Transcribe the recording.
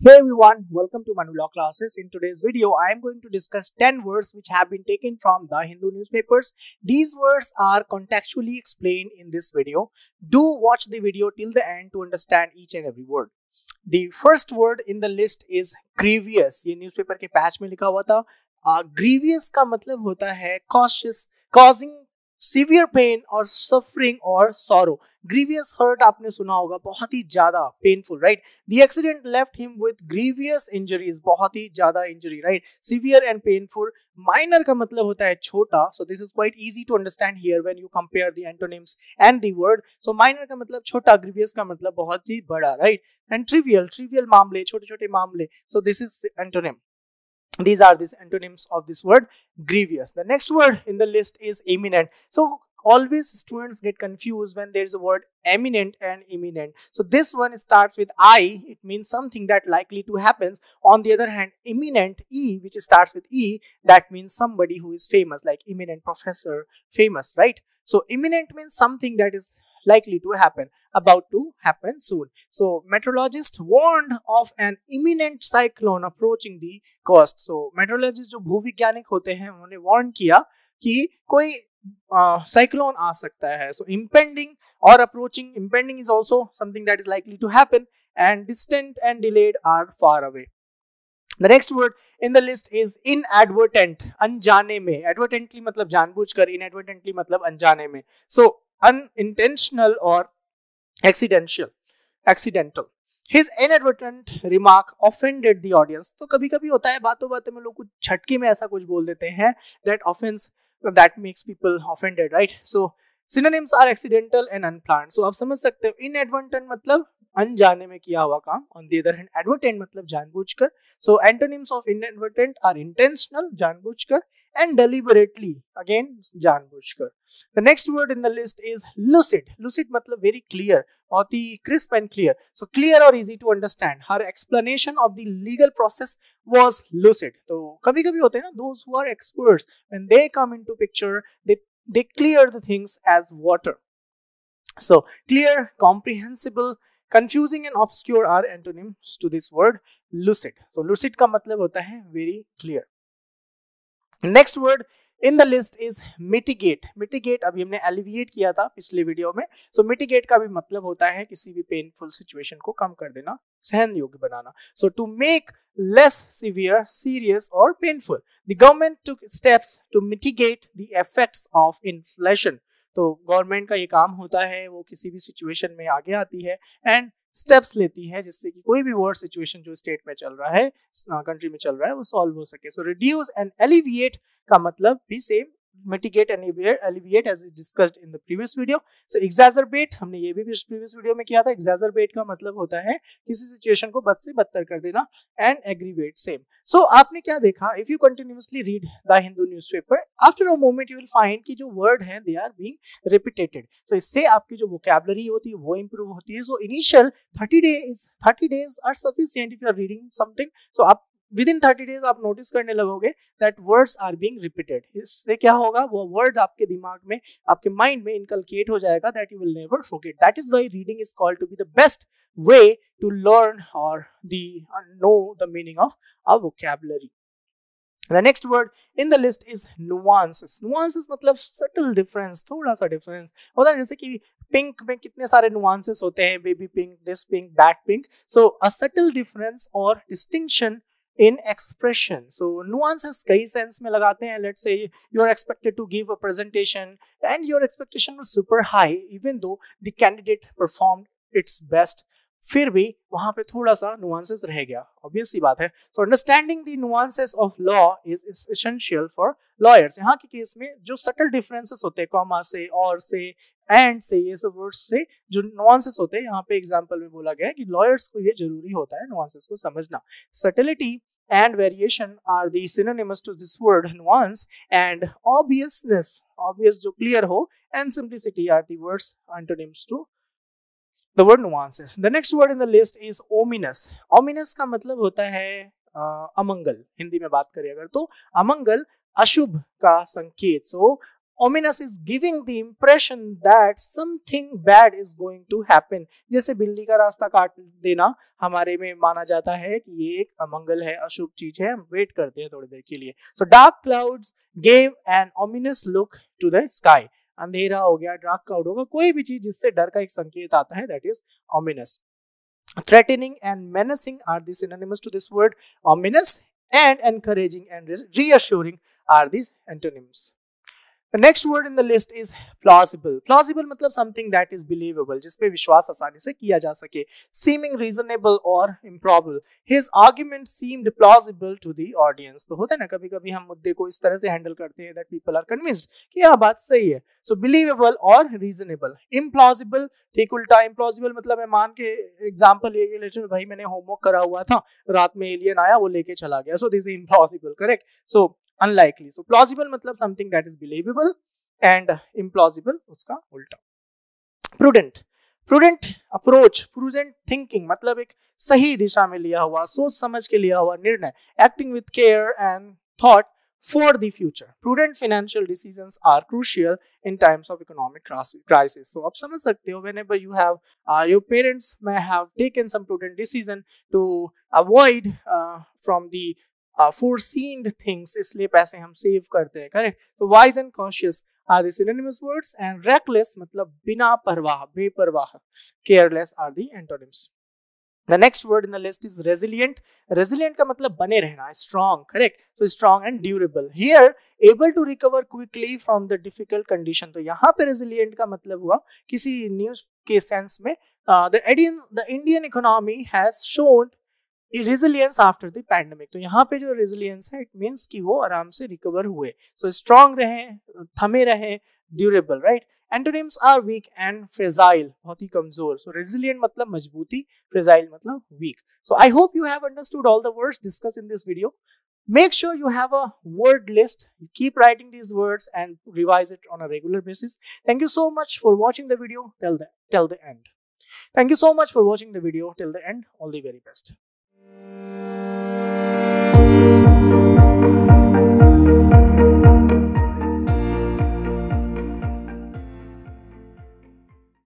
Hey everyone, welcome to Manu Law Classes. In today's video, I am going to discuss 10 words which have been taken from the Hindu newspapers. These words are contextually explained in this video. Do watch the video till the end to understand each and every word. The first word in the list is grievous. ये newspaper के patch में लिखा हुआ था. Grievous का मतलब होता है cautious, causing सीवियर पेन और सफरिंग और सॉरो. ग्रीवियस हर्ट आपने सुना होगा, बहुत ही ज्यादा painful, right. The accident left him with grievous injuries, बहुत ही ज्यादा injury, right. Severe and painful. Minor का मतलब होता है छोटा. So this is quite easy to understand here when you compare the antonyms and the word. So minor का मतलब छोटा, ग्रीवियस का मतलब बहुत ही बड़ा, राइट. एंड ट्रिवियल मामले, छोटे छोटे मामले. सो this is antonym. These are the antonyms of this word grievous. The next word in the list is imminent. So always students get confused when there is a word eminent and imminent. So this one starts with I. It means something that likely to happens. On the other hand, imminent, E, which starts with E, that means somebody who is famous, like eminent professor, famous, right? So imminent means something that is likely to happen, about to happen soon. So meteorologists warned of an imminent cyclone approaching the coast. So meteorologists जो भूविज्ञानिक होते हैं उन्होंने warn किया कि कोई cyclone आ सकता है. So impending or approaching, impending is also something that is likely to happen, and distant and delayed are far away. The next word in the list is inadvertent. अनजाने में. Advertently मतलब जानबूझकर, inadvertently मतलब अनजाने में. So unintentional or accidental. His inadvertent remark offended the audience. तो कभी कभी होता है बातों बातों में लोग कुछ झटके में ऐसा कुछ बोल देते हैं, that offense, that makes people offended, right? So synonyms are accidental and unplanned. So आप समझ सकते हो inadvertent मतलब अनजाने में किया हुआ काम. On the other hand, advertent मतलब जानबूझकर. So antonyms of inadvertent are intentional, जानबूझकर, and deliberately, again जानबूझकर. The next word in the list is lucid. Lucid मतलब very clear, बहुत ही crisp and clear. So clear or easy to understand. Her explanation of the legal process was lucid. तो कभी कभी होते हैं ना, those who are experts, when they come into picture, they clear the things as water. So clear, comprehensible, confusing and obscure are antonyms to this word lucid. So lucid का मतलब होता है very clear. Next word in the list is mitigate. Mitigate अभी हमने alleviate किया था पिछले video में. So mitigate का भी मतलब होता है किसी भी painful situation को कम कर देना, सहन योग्य बनाना. So to make less severe, serious or painful. The government took steps to mitigate the effects of inflation. तो गवर्नमेंट का ये काम होता है, वो किसी भी सिचुएशन में आगे आती है एंड स्टेप्स लेती है जिससे कि कोई भी वर्स्ट सिचुएशन जो स्टेट में चल रहा है, कंट्री में चल रहा है, वो सॉल्व हो सके. सो रिड्यूस एंड एलिविएट का मतलब भी same, mitigate and alleviate as discussed in the previous video. So exacerbate हमने ये भी previous video में किया था. Exacerbate का मतलब होता है किसी सिचुएशन को बद से बदतर कर देना, and aggravate same. So आपने क्या देखा, if you continuously read the Hindu newspaper, after a moment you will find कि जो word हैं they are being repeated. So इससे आपकी जो vocabulary होती है वो improve होती है. So initial 30 days are sufficient if you are reading something. So आप विदिन 30 डेज आप नोटिस करने लगोगे that words are being repeated. इससे क्या होगा, वो वर्ड आपके दिमाग में, आपके माइंड में इनकलकेट हो जाएगा, that you will never forget. That is why reading is called to be the best way to learn और know the meaning of a vocabulary. The next word in the list is nuances. Nuances मतलब subtle difference, थोड़ा सा difference होता है. जैसे कि pink में कितने सारे nuances होते हैं, baby pink, this pink, that pink. So a subtle difference or distinction in expression. So nuances कई sense में लगाते हैं. Let's say you are expected to give a presentation and your expectation was super high, even though the candidate performed its best, फिर भी वहां पे थोड़ा सा nuances रह गया, obvious सी बात है. So understanding the nuances of law is essential for lawyers. यहाँ के केस में जो subtle differences होते हैं, comma से, और से, and से, ये सब words से जो nuances होते हैं, यहाँ पे example में बोला गया है कि lawyers को ये जरूरी होता है nuances को समझना. Subtlety and variation are the synonyms to this word nuance, and obviousness, obvious जो clear हो, and simplicity are the words antonyms to the word nuances. The next word in the list is ominous. Ominous का मतलब होता है अमंगल. हिंदी में बात करें अगर तो अमंगल, अशुभ का संकेत. So Ominous is giving the impression that something bad is going to happen. जैसे बिल्ली का रास्ता काट देना हमारे में माना जाता है कि ये एक अमंगल है, अशुभ चीज है, हम वेट करते हैं थोड़ी देर के लिए. So dark clouds gave an ominous look to the sky. अंधेरा हो गया, डार्क क्लाउड होगा, कोई भी चीज जिससे डर का एक संकेत आता है, that is ominous. Threatening and menacing are the synonyms to this word ominous, and encouraging and reassuring are these antonyms. The next word in the list is plausible. Plausible मतलब something that is believable, जिसपे विश्वास आसानी से किया जा सके. Seeming reasonable or improbable. His argument seemed plausible to the audience. तो होता है ना, कभी कभी हम मुद्दे को इस तरह से हैंडल करते हैं that people are convinced कि यह बात सही है. So believable or reasonable. Implausible ठीक उल्टा. Implausible मतलब मैं मान के एग्जाम्पल ये ले, भाई मैंने होमवर्क करा हुआ था, रात में एलियन आया, वो लेके चला गया. So this is implausible, correct? So unlikely. So plausible मतलब something that is believable, and implausible उसका उल्टा. Prudent. Prudent approach, prudent thinking मतलब एक सही दिशा में लिया हुआ, सोच समझ के लिया हुआ निर्णय. Acting with care and thought for the future. Prudent financial decisions are crucial in times of economic crisis. So आप समझ सकते हो, whenever you have your parents may have taken some prudent decision to avoid from the foreseen things, इसलिए पैसे हम save करते हैं, correct. तो wise and cautious are the synonymous words, and reckless मतलब बिना परवाह, बेपरवाह. Careless are the antonyms. The next word in the list is resilient. Resilient का मतलब बने रहना, strong, correct. So strong and durable. Here able to recover quickly from the difficult condition. तो यहाँ पे resilient का मतलब हुआ किसी न्यूज के सेंस में the Indian economy has shown resilience after the pandemic. तो यहाँ पे जो resilience है, it means कि वो आराम से recover हुए. So strong रहे, थमे रहे, durable, right? Antonyms are weak and fragile, बहुत ही कमजोर. So resilient मतलब मजबूती, fragile मतलब weak. So I hope you have understood all the words discussed in this video. Make sure you have a word list. Keep writing these words and revise it on a regular basis. Thank you so much for watching the video till the end. Thank you so much for watching the video till the end. All the very best.